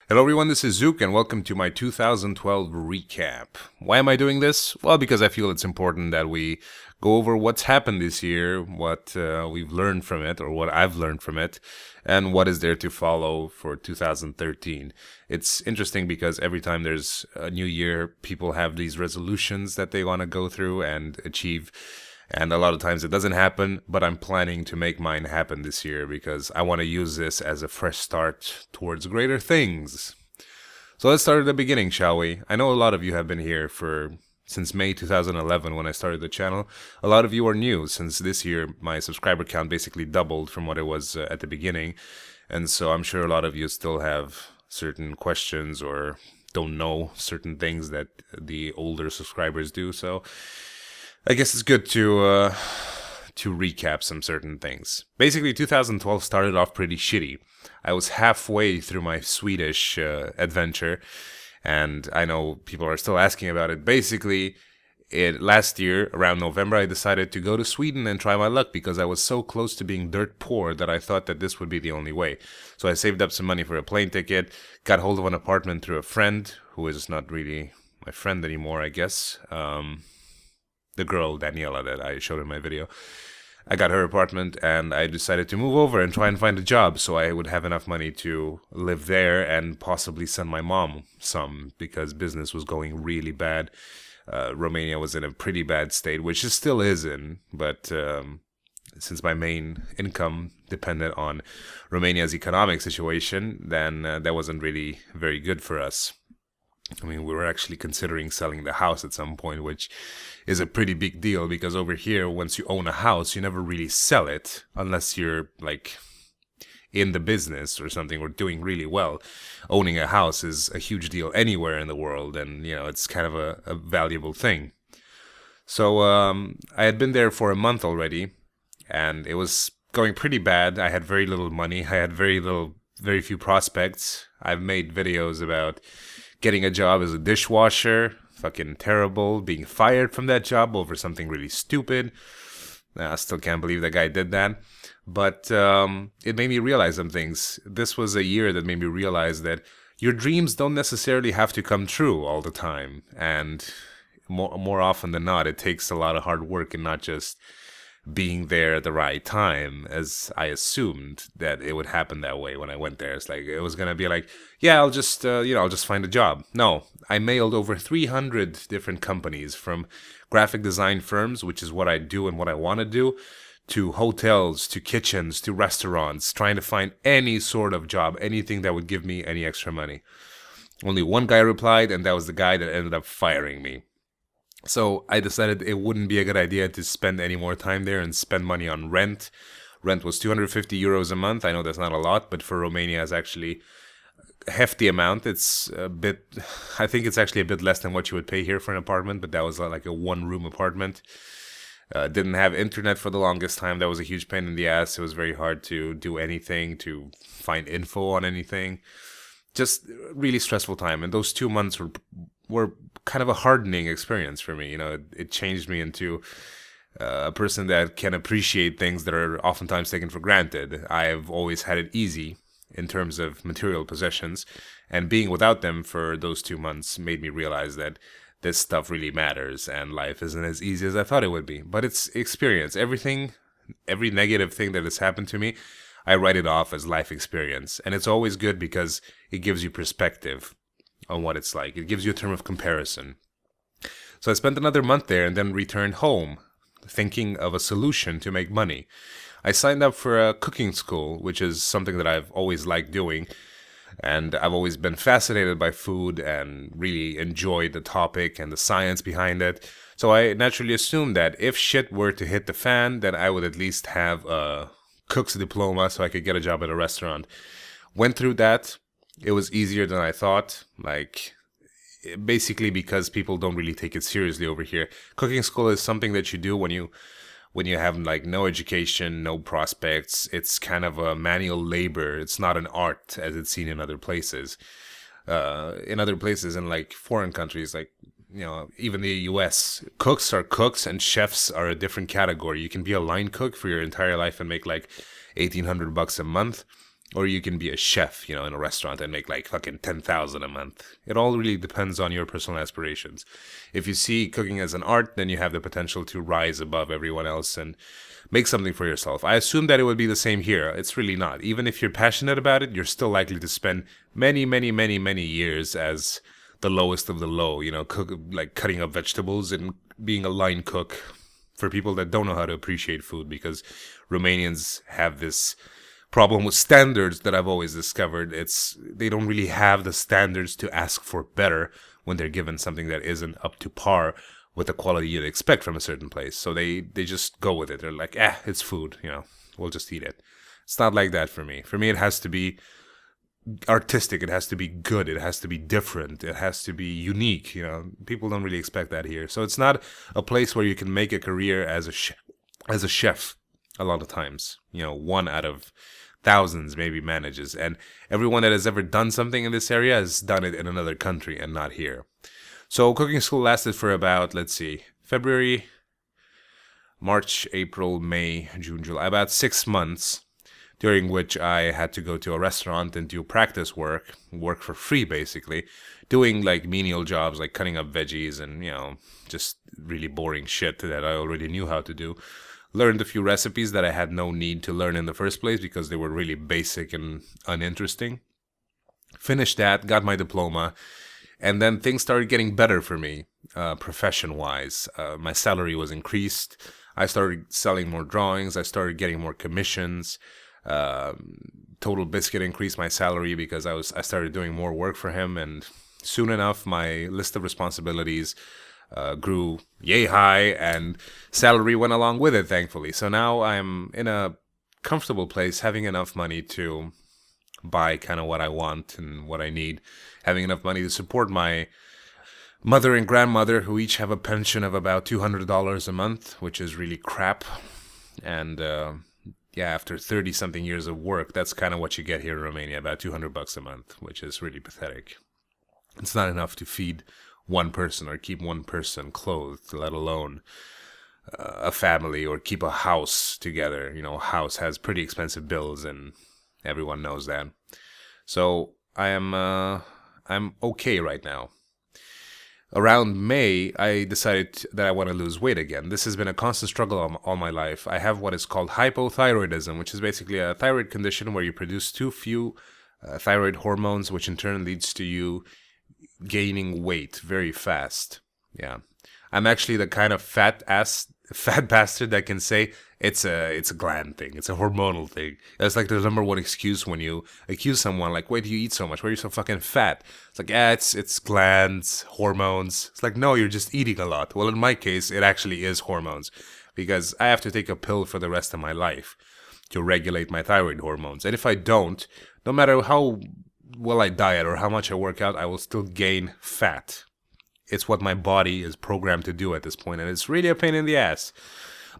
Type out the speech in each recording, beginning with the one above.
Hello everyone, this is Zooc and welcome to my 2012 recap. Why am I doing this? Well, because I feel it's important that we go over what's happened this year, what we've learned from it, or what I've learned from it, and what is there to follow for 2013. It's interesting because every time there's a new year, people have these resolutions that they want to go through and achieve. And a lot of times it doesn't happen, but I'm planning to make mine happen this year because I want to use this as a fresh start towards greater things. So let's start at the beginning, shall we? I know a lot of you have been here since May 2011 when I started the channel. A lot of you are new since this year my subscriber count basically doubled from what it was at the beginning. And so I'm sure a lot of you still have certain questions or don't know certain things that the older subscribers do. So I guess it's good to recap some certain things. Basically, 2012 started off pretty shitty. I was halfway through my Swedish adventure, and I know people are still asking about it. Basically, last year, around November, I decided to go to Sweden and try my luck because I was so close to being dirt poor that I thought that this would be the only way. So I saved up some money for a plane ticket, got hold of an apartment through a friend who is not really my friend anymore, I guess. The girl, Daniela, that I showed in my video. I got her apartment and I decided to move over and try and find a job so I would have enough money to live there and possibly send my mom some because business was going really bad. Romania was in a pretty bad state, which it still is in, but since my main income depended on Romania's economic situation, then that wasn't really very good for us. I mean, we were actually considering selling the house at some point, which is a pretty big deal because over here, once you own a house, you never really sell it unless you're like in the business or something or doing really well. Owning a house is a huge deal anywhere in the world, and it's kind of a valuable thing. So I had been there for a month already, and it was going pretty bad. I had very little money. I had very few prospects. I've made videos about getting a job as a dishwasher, fucking terrible. Being fired from that job over something really stupid. I still can't believe that guy did that. But it made me realize some things. This was a year that made me realize that your dreams don't necessarily have to come true all the time. And more often than not, it takes a lot of hard work and not just being there at the right time, as I assumed that it would happen that way when I went there. It's like it was gonna be like, yeah, I'll just I'll just find a job. No, I mailed over 300 different companies, from graphic design firms, which is what I do and what I want to do, to hotels, to kitchens, to restaurants, trying to find any sort of job, anything that would give me any extra money. Only one guy replied, and that was the guy that ended up firing me. So I decided it wouldn't be a good idea to spend any more time there and spend money on rent. Rent was 250 euros a month. I know that's not a lot, but for Romania it's actually a hefty amount. It's a bit, I think it's actually a bit less than what you would pay here for an apartment, but that was like a one-room apartment. Didn't have internet for the longest time. That was a huge pain in the ass. It was very hard to do anything, to find info on anything. Just really stressful time. And those 2 months were kind of a hardening experience for me. It changed me into a person that can appreciate things that are oftentimes taken for granted. I've always had it easy in terms of material possessions, and being without them for those 2 months made me realize that this stuff really matters and life isn't as easy as I thought it would be. But it's experience. Every negative thing that has happened to me, I write it off as life experience. And it's always good because it gives you perspective on what it's like. It gives you a term of comparison. So I spent another month there and then returned home, thinking of a solution to make money. I signed up for a cooking school, which is something that I've always liked doing. And I've always been fascinated by food and really enjoyed the topic and the science behind it. So I naturally assumed that if shit were to hit the fan, then I would at least have a cook's diploma so I could get a job at a restaurant. Went through that. It was easier than I thought, basically because people don't really take it seriously over here. Cooking school is something that you do when you have no education, no prospects. It's kind of a manual labor. It's not an art as it's seen in other places. In foreign countries, even the US, cooks are cooks and chefs are a different category. You can be a line cook for your entire life and make $1,800 a month. Or you can be a chef, in a restaurant and make like fucking 10,000 a month. It all really depends on your personal aspirations. If you see cooking as an art, then you have the potential to rise above everyone else and make something for yourself. I assume that it would be the same here. It's really not. Even if you're passionate about it, you're still likely to spend many, many, many, many years as the lowest of the low, like cutting up vegetables and being a line cook for people that don't know how to appreciate food, because Romanians have this problem with standards that I've always discovered. They don't really have the standards to ask for better when they're given something that isn't up to par with the quality you'd expect from a certain place. So they just go with it. They're like, it's food, we'll just eat it. It's not like that for me. For me, it has to be artistic. It has to be good. It has to be different. It has to be unique. People don't really expect that here. So it's not a place where you can make a career as a chef. A lot of times, one out of thousands maybe manages, and everyone that has ever done something in this area has done it in another country and not here. So cooking school lasted for about, let's see, February, March, April, May, June, July, about 6 months, during which I had to go to a restaurant and do practice work for free basically, doing like menial jobs like cutting up veggies and, just really boring shit that I already knew how to do. Learned a few recipes that I had no need to learn in the first place because they were really basic and uninteresting. Finished that, got my diploma, and then things started getting better for me, profession-wise. My salary was increased. I started selling more drawings. I started getting more commissions. Total Biscuit increased my salary because I started doing more work for him, and soon enough, my list of responsibilities grew yay high, and salary went along with it, thankfully. So now I'm in a comfortable place, having enough money to buy kind of what I want and what I need, having enough money to support my mother and grandmother, who each have a pension of about $200 a month, which is really crap. And after 30-something years of work, that's kind of what you get here in Romania, about $200 a month, which is really pathetic. It's not enough to feed one person or keep one person clothed, let alone a family, or keep a house together. A house has pretty expensive bills, and everyone knows that. So I'm okay right now. Around May, I decided that I want to lose weight again. This has been a constant struggle all my life. I have what is called hypothyroidism, which is basically a thyroid condition where you produce too few thyroid hormones, which in turn leads to you gaining weight very fast. Yeah, I'm actually the kind of fat bastard that can say it's a gland thing, it's a hormonal thing. That's like the number one excuse when you accuse someone, like, why do you eat so much? Why are you so fucking fat? It's like, it's glands, hormones. It's like, no, you're just eating a lot. Well, in my case, it actually is hormones, because I have to take a pill for the rest of my life to regulate my thyroid hormones. And if I don't, no matter how well I diet or how much I work out, I will still gain fat. It's what my body is programmed to do at this point, and it's really a pain in the ass.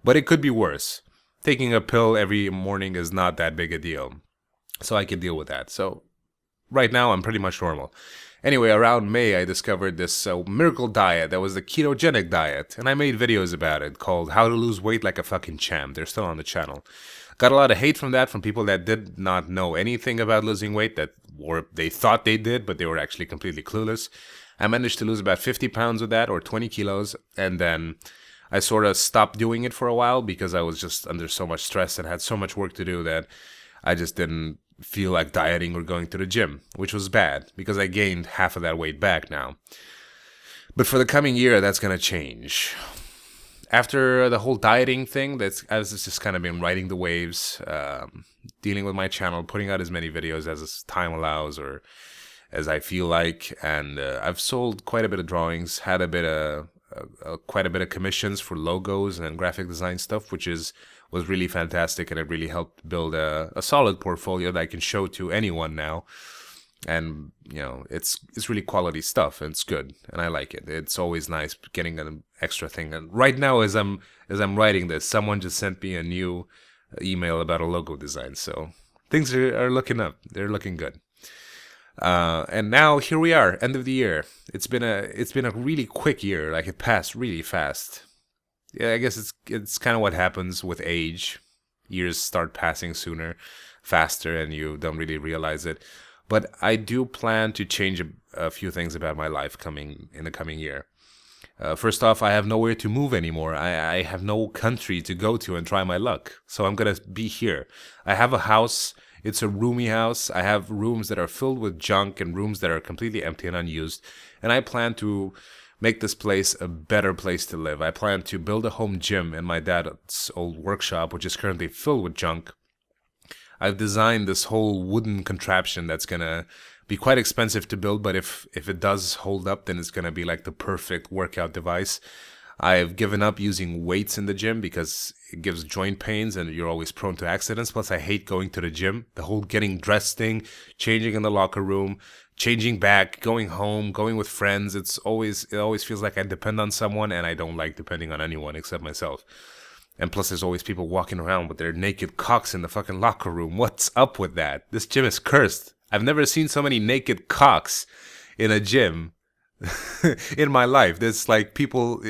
But it could be worse. Taking a pill every morning is not that big a deal, so I can deal with that. So right now, I'm pretty much normal. Anyway, around May, I discovered this miracle diet that was the ketogenic diet, and I made videos about it called How to Lose Weight Like a Fucking Champ. They're still on the channel. Got a lot of hate from that from people that did not know anything about losing weight, or they thought they did, but they were actually completely clueless. I managed to lose about 50 pounds with that, or 20 kilos, and then I sort of stopped doing it for a while because I was just under so much stress and had so much work to do that I just didn't feel like dieting or going to the gym, which was bad because I gained half of that weight back now. But for the coming year, that's going to change. After the whole dieting thing, I've just kind of been riding the waves, dealing with my channel, putting out as many videos as time allows or as I feel like, and I've sold quite a bit of drawings, had quite a bit of commissions for logos and graphic design stuff, which was really fantastic, and it really helped build a solid portfolio that I can show to anyone now. And it's really quality stuff, and it's good, and I like it. It's always nice getting an extra thing. And right now, as I'm writing this, someone just sent me a new email about a logo design, so things are looking up. They're looking good. And now here we are, end of the year. It's been a really quick year. Like, it passed really fast. Yeah, I guess it's kind of what happens with age. Years start passing sooner. faster and you don't really realize it. But I do plan to change a few things about my life coming in the coming year. First off, I have nowhere to move anymore. I have no country to go to and try my luck. So I'm going to be here. I have a house. It's a roomy house. I have rooms that are filled with junk and rooms that are completely empty and unused. And I plan to make this place a better place to live. I plan to build a home gym in my dad's old workshop, which is currently filled with junk. I've designed this whole wooden contraption that's going to be quite expensive to build, but if it does hold up, then it's going to be like the perfect workout device. I've given up using weights in the gym because it gives joint pains and you're always prone to accidents. Plus, I hate going to the gym. The whole getting dressed thing, changing in the locker room, changing back, going home, going with friends. It always feels like I depend on someone, and I don't like depending on anyone except myself. And plus, there's always people walking around with their naked cocks in the fucking locker room. What's up with that? This gym is cursed. I've never seen so many naked cocks in a gym in my life. There's like people,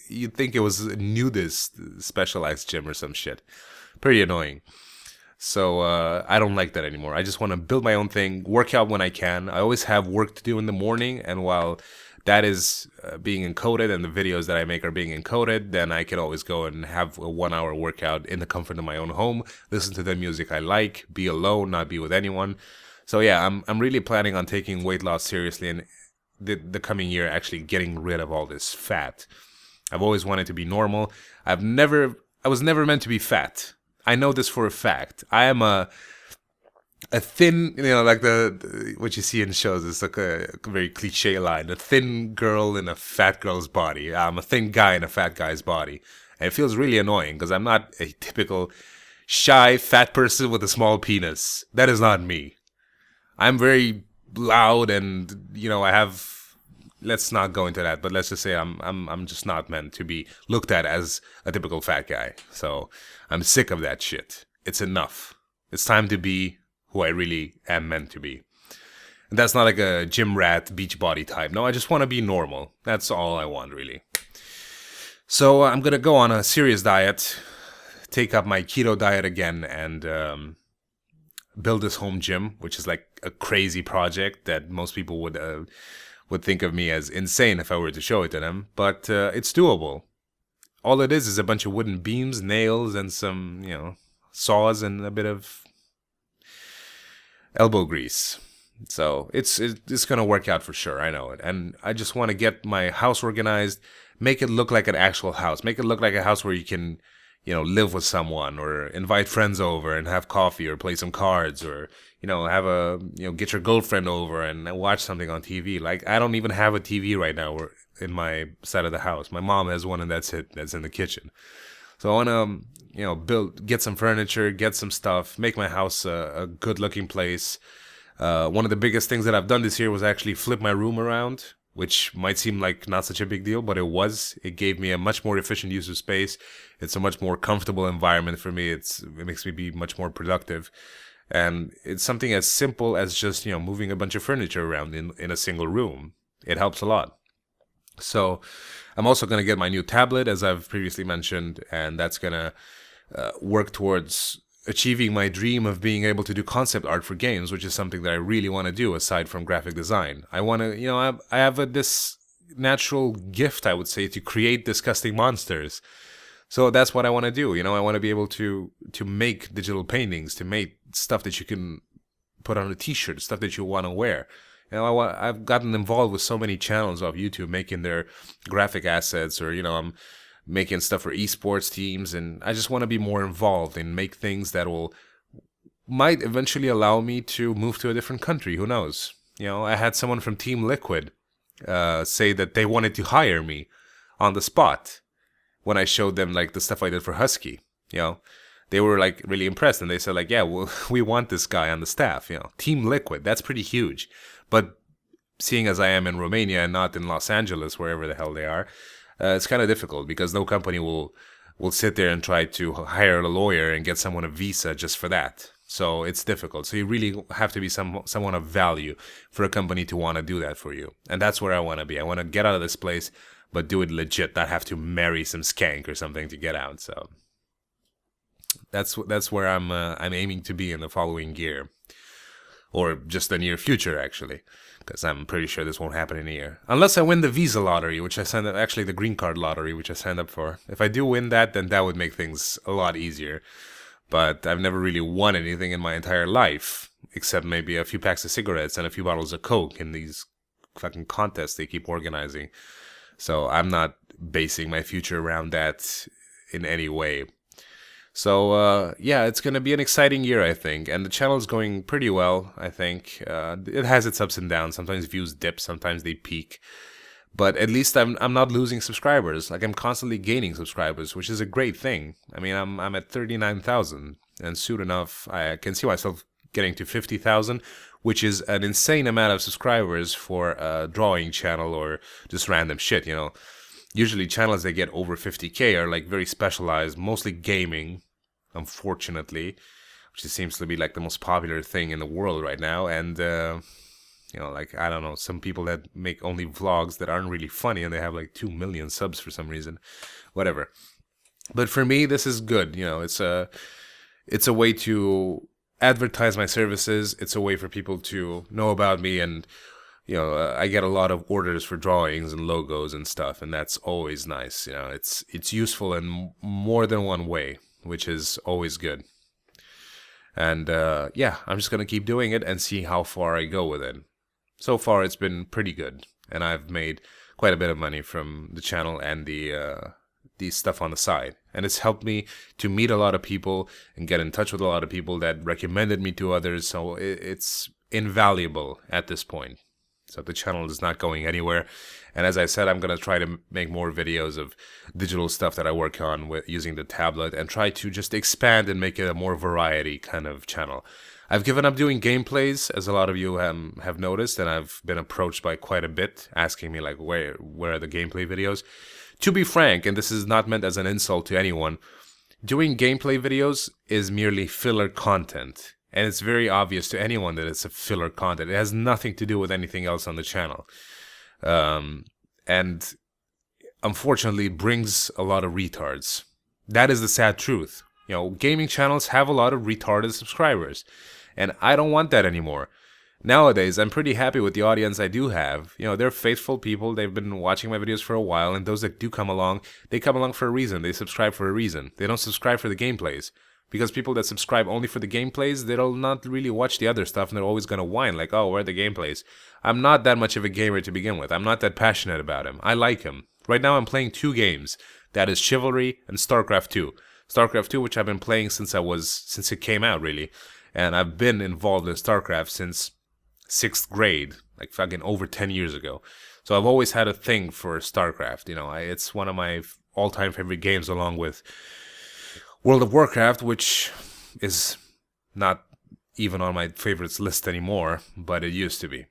you'd think it was a nudist specialized gym or some shit. Pretty annoying. So I don't like that anymore. I just want to build my own thing, work out when I can. I always have work to do in the morning, and while that is being encoded and the videos that I make are being encoded, then I can always go and have a 1 hour workout in the comfort of my own home, listen to the music I like, be alone, not be with anyone. So yeah, I'm really planning on taking weight loss seriously and the coming year actually getting rid of all this fat. I've always wanted to be normal. I was never meant to be fat. I know this for a fact. I am a thin, like what you see in shows. It's like a very cliche line: a thin girl in a fat girl's body. I'm a thin guy in a fat guy's body, and it feels really annoying because I'm not a typical shy fat person with a small penis. That is not me. I'm very loud, and I have. Let's not go into that, but let's just say I'm just not meant to be looked at as a typical fat guy. So I'm sick of that shit. It's enough. It's time to be who I really am meant to be. And that's not like a gym rat, beach body type. No, I just want to be normal. That's all I want, really. So I'm gonna go on a serious diet, take up my keto diet again, and build this home gym, which is like a crazy project that most people would think of me as insane if I were to show it to them. But it's doable. All it is a bunch of wooden beams, nails, and some, saws and a bit of elbow grease. So it's going to work out for sure. I know it. And I just want to get my house organized, make it look like an actual house, make it look like a house where you can, live with someone or invite friends over and have coffee or play some cards or, get your girlfriend over and watch something on TV. Like, I don't even have a TV right now in my side of the house. My mom has one, and that's it. That's in the kitchen. So I want to, get some furniture, get some stuff, make my house a good looking place. One of the biggest things that I've done this year was actually flip my room around, which might seem like not such a big deal, but it was. It gave me a much more efficient use of space. It's a much more comfortable environment for me. It makes me be much more productive. And it's something as simple as just, moving a bunch of furniture around in a single room. It helps a lot. So I'm also going to get my new tablet, as I've previously mentioned, and that's going to work towards achieving my dream of being able to do concept art for games, which is something that I really want to do aside from graphic design. I want to, I have this natural gift, I would say, to create disgusting monsters. So that's what I want to do. I want to be able to make digital paintings, to make stuff that you can put on a t-shirt, stuff that you want to wear. I've gotten involved with so many channels off YouTube making their graphic assets, or, I'm making stuff for esports teams, and I just want to be more involved and make things that might eventually allow me to move to a different country. Who knows? I had someone from Team Liquid say that they wanted to hire me on the spot when I showed them like the stuff I did for Husky. They were like really impressed, and they said like, yeah, well, we want this guy on the staff. Team Liquid, that's pretty huge. But seeing as I am in Romania and not in Los Angeles, wherever the hell they are, it's kind of difficult because no company will sit there and try to hire a lawyer and get someone a visa just for that. So it's difficult. So you really have to be someone of value for a company to want to do that for you. And that's where I want to be. I want to get out of this place, but do it legit, not have to marry some skank or something to get out. So That's where I'm aiming to be in the following year, or just the near future actually, because I'm pretty sure this won't happen in a year unless I win the visa lottery, which I signed up, actually the green card lottery, which I signed up for. If I do win that, then that would make things a lot easier. But I've never really won anything in my entire life, except maybe a few packs of cigarettes and a few bottles of Coke in these fucking contests they keep organizing. So I'm not basing my future around that in any way. So yeah, it's gonna be an exciting year, I think, and the channel is going pretty well. I think it has its ups and downs. Sometimes views dip, sometimes they peak, but at least I'm not losing subscribers. Like, I'm constantly gaining subscribers, which is a great thing. I mean, I'm at 39,000, and soon enough I can see myself getting to 50,000, which is an insane amount of subscribers for a drawing channel or just random shit. Usually channels that get over 50K are like very specialized, mostly gaming, unfortunately, which seems to be like the most popular thing in the world right now. And like, I don't know, some people that make only vlogs that aren't really funny and they have like 2 million subs for some reason, whatever. But for me, this is good. It's a way to advertise my services. It's a way for people to know about me, and I get a lot of orders for drawings and logos and stuff, and that's always nice. It's useful in more than one way, which is always good. And yeah, I'm just gonna keep doing it and see how far I go with it. So far, it's been pretty good, and I've made quite a bit of money from the channel and the stuff on the side. And it's helped me to meet a lot of people and get in touch with a lot of people that recommended me to others. So it's invaluable at this point. So the channel is not going anywhere. And as I said, I'm going to try to make more videos of digital stuff that I work on with using the tablet, and try to just expand and make it a more variety kind of channel. I've given up doing gameplays, as a lot of you have noticed, and I've been approached by quite a bit asking me like, where are the gameplay videos? To be frank, and this is not meant as an insult to anyone, doing gameplay videos is merely filler content. And it's very obvious to anyone that it's a filler content. It has nothing to do with anything else on the channel. And unfortunately, it brings a lot of retards. That is the sad truth. Gaming channels have a lot of retarded subscribers. And I don't want that anymore. Nowadays, I'm pretty happy with the audience I do have. They're faithful people. They've been watching my videos for a while. And those that do come along, they come along for a reason. They subscribe for a reason. They don't subscribe for the gameplays. Because people that subscribe only for the gameplays, they'll not really watch the other stuff, and they're always going to whine like, oh, where are the gameplays? I'm not that much of a gamer to begin with. I'm not that passionate about him. I like him. Right now I'm playing 2 games. That is Chivalry and StarCraft 2. StarCraft 2, which I've been playing since it came out, really. And I've been involved in StarCraft since 6th grade, like fucking over 10 years ago. So I've always had a thing for StarCraft. It's one of my all-time favorite games, along with World of Warcraft, which is not even on my favorites list anymore, but it used to be.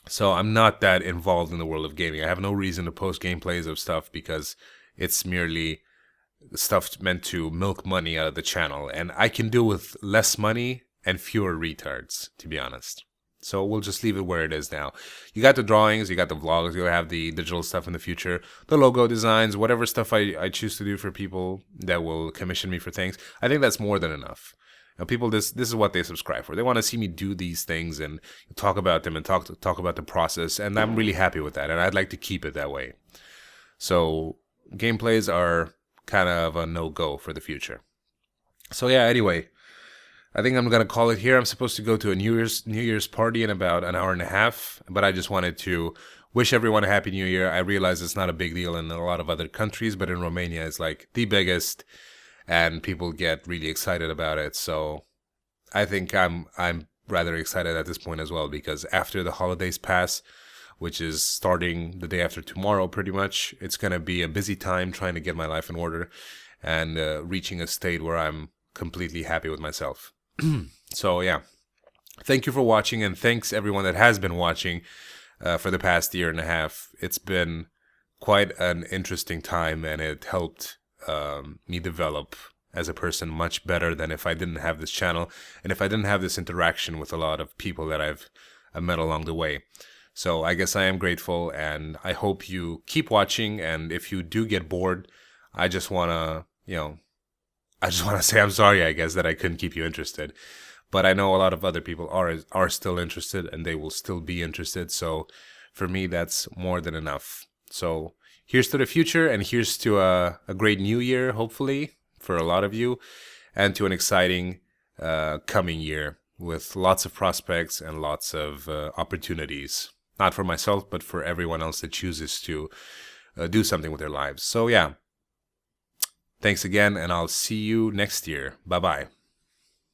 So I'm not that involved in the world of gaming. I have no reason to post gameplays of stuff, because it's merely stuff meant to milk money out of the channel. And I can do with less money and fewer retards, to be honest. So we'll just leave it where it is now. You got the drawings, you got the vlogs, you'll have the digital stuff in the future, the logo designs, whatever stuff I choose to do for people that will commission me for things. I think that's more than enough. People, this is what they subscribe for. They want to see me do these things and talk about them and talk about the process, and I'm really happy with that, and I'd like to keep it that way. So gameplays are kind of a no-go for the future. So yeah, anyway, I think I'm going to call it here. I'm supposed to go to a New Year's party in about an hour and a half, but I just wanted to wish everyone a Happy New Year. I realize it's not a big deal in a lot of other countries, but in Romania it's like the biggest, and people get really excited about it. So I think I'm rather excited at this point as well, because after the holidays pass, which is starting the day after tomorrow pretty much, it's going to be a busy time trying to get my life in order and reaching a state where I'm completely happy with myself. So yeah, thank you for watching, and thanks everyone that has been watching for the past year and a half. It's been quite an interesting time, and it helped me develop as a person much better than if I didn't have this channel, and if I didn't have this interaction with a lot of people that I've met along the way. So I guess I am grateful, and I hope you keep watching. And if you do get bored, I just want to, I just want to say I'm sorry, I guess, that I couldn't keep you interested. But I know a lot of other people are still interested, and they will still be interested. So for me, that's more than enough. So here's to the future, and here's to a great new year, hopefully, for a lot of you, and to an exciting coming year with lots of prospects and lots of opportunities. Not for myself, but for everyone else that chooses to do something with their lives. So yeah, thanks again, and I'll see you next year. Bye bye.